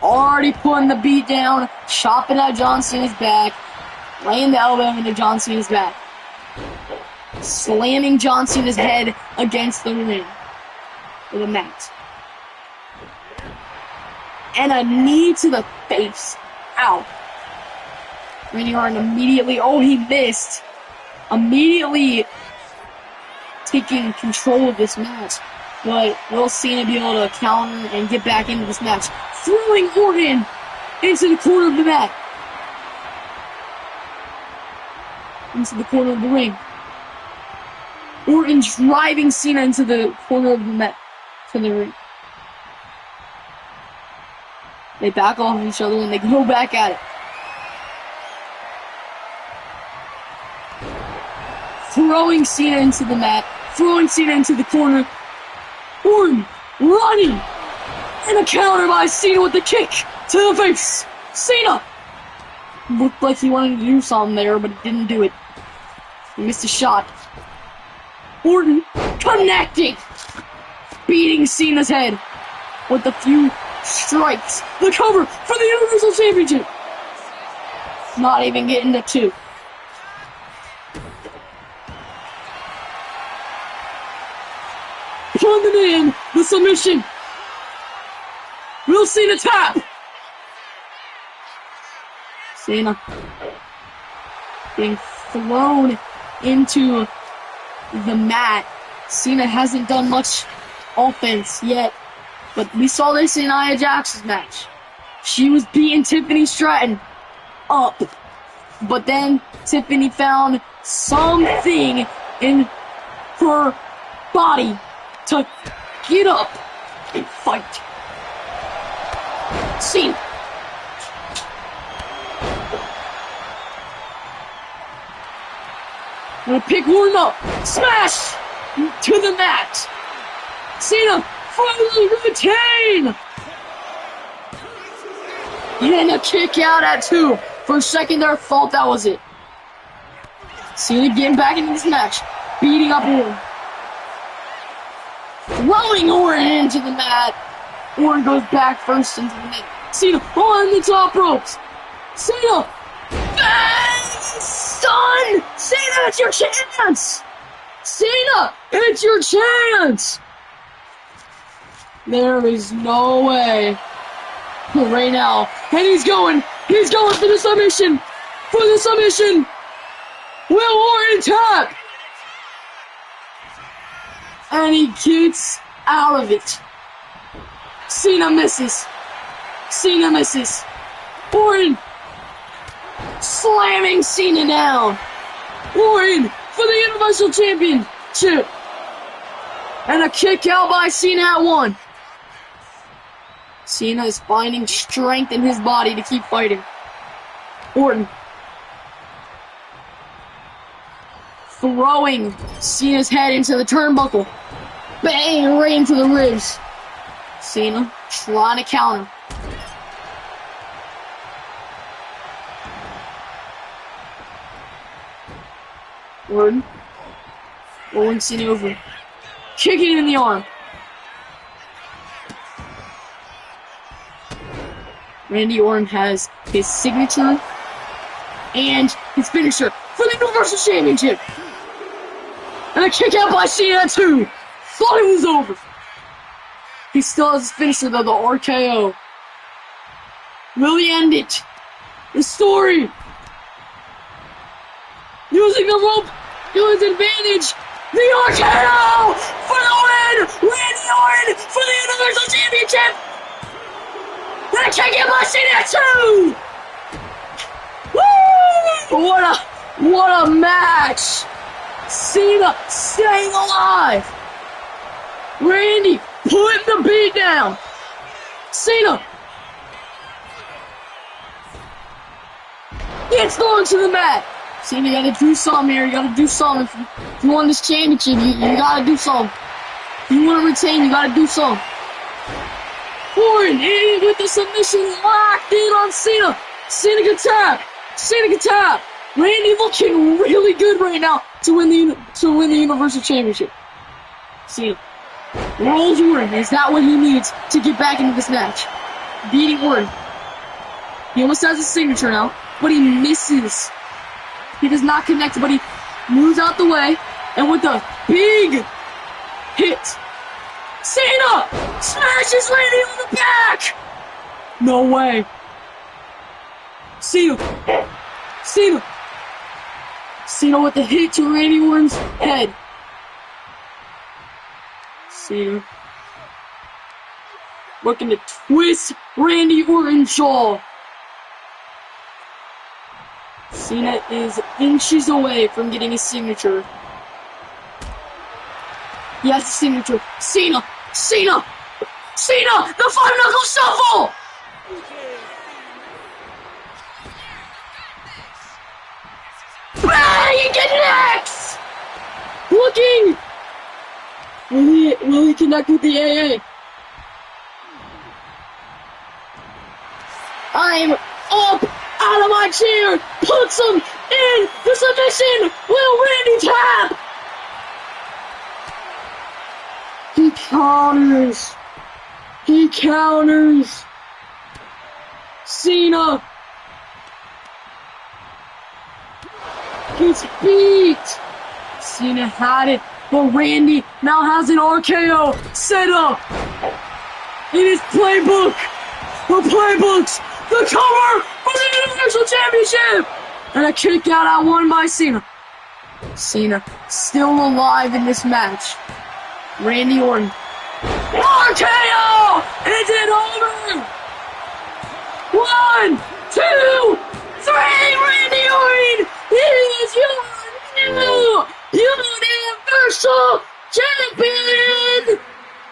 already putting the beat down, chopping at John Cena's back, laying the elbow into John Cena's back, slamming John Cena's head against the ring, or the mat. And a knee to the face. Ow. Randy Orton immediately, oh, he missed. Immediately taking control of this match. But will Cena be able to counter and get back into this match? Throwing Orton into the corner of the mat. Into the corner of the ring. Orton driving Cena into the corner of the mat. To the ring. They back off of each other and they go back at it. Throwing Cena into the mat. Throwing Cena into the corner. Orton running. And a counter by Cena with the kick to the face. Cena! Looked like he wanted to do something there, but he didn't do it. He missed a shot. Orton connecting. Beating Cena's head with a few strikes. The cover for the Universal Championship. Not even getting to 2. Coming in, the submission. We'll see the tap. Cena being thrown into the mat. Cena hasn't done much offense yet, but we saw this in Nia Jax's match. She was beating Tiffany Stratton up, but then Tiffany found something in her body to get up and fight. Cena. Gonna pick Orton up. Smash to the mat. Cena finally retain. And a kick out at 2. For a second there, I thought that was it. Cena getting back into this match. Beating up Orton. Throwing Orton into the mat. Orton goes back first into the mat. Cena on the top ropes. Cena. Son! Cena, it's your chance! Cena, it's your chance! There is no way. Right now. And he's going for the submission. For the submission. Will Orton tap? And he gets out of it. Cena misses. Cena misses. Orton slamming Cena down. Orton for the Universal Championship. And a kick out by Cena at 1. Cena is finding strength in his body to keep fighting. Orton throwing Cena's head into the turnbuckle. Bang! Right into the ribs. Cena trying to counter. Orton rolling Cena over. Kicking in the arm. Randy Orton has his signature and his finisher for the Universal Championship. And a kick out by Cena too. Thought it was over. He still has his finisher though, the RKO. Will he end it? The story. Using the rope to his advantage. The RKO for the win! Randy Orton for the Universal Championship! And a kick out by Cena too! Woo! What a match! Cena staying alive! Randy putting the beat down! Cena gets thrown to the mat! Cena, you gotta do something here. You gotta do something. If you want this championship, you gotta do something. If you want to retain, you gotta do something. Orton in with the submission locked in on Cena. Cena can tap. Cena can tap. Randy looking really good right now to win the Universal Championship. Cena rolls Orton. Is that what he needs to get back into this match? Beating Orton. He almost has his signature now, but he misses. He does not connect, but he moves out the way, and with a big hit, Cena smashes Randy on the back! No way. Cena with the hit to Randy Orton's head. Cena looking to twist Randy Orton's jaw. Cena is inches away from getting his signature. He has the signature. Cena! The five-knuckle shuffle! Bang! Connects! Looking! Will he connect with the AA? I'm up out of my chair! Puts him in the submission! Will Randy tap? He counters! Cena gets beat! Cena had it, but Randy now has an RKO set up in his playbook! The cover for the Universal Championship! And a kick out won by Cena. Cena still alive in this match. Randy Orton. RKO! Is it over? 1, 2, 3! Randy Orton is your new Universal Champion!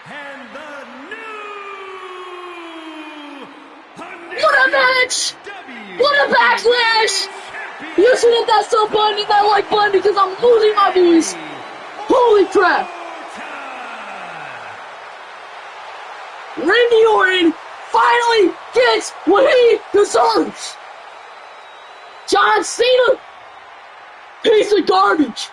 And the new What a match! What a backlash! You should hit that sub button and that like button because I'm losing my voice. Holy crap! Randy Orton finally gets what he deserves. John Cena, piece of garbage.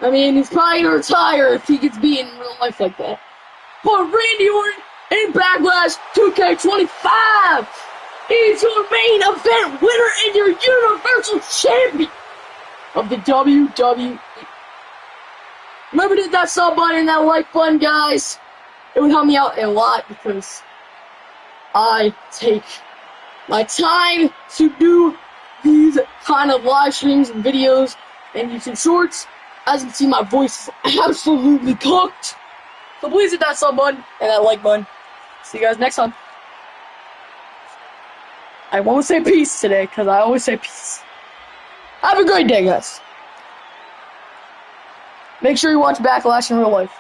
I mean, he's probably gonna retire if he gets beaten in real life like that. But Randy Orton in Backlash 2K25 is your main event winner and your Universal Champion of the WWE. Remember to hit that sub button and that like button, guys. It would help me out a lot because I take my time to do these kind of live streams and videos and YouTube shorts. As you can see, my voice is absolutely cooked. So please hit that sub button and that like button. See you guys next time. I won't say peace today because I always say peace. Have a great day, guys. Make sure you watch Backlash in real life.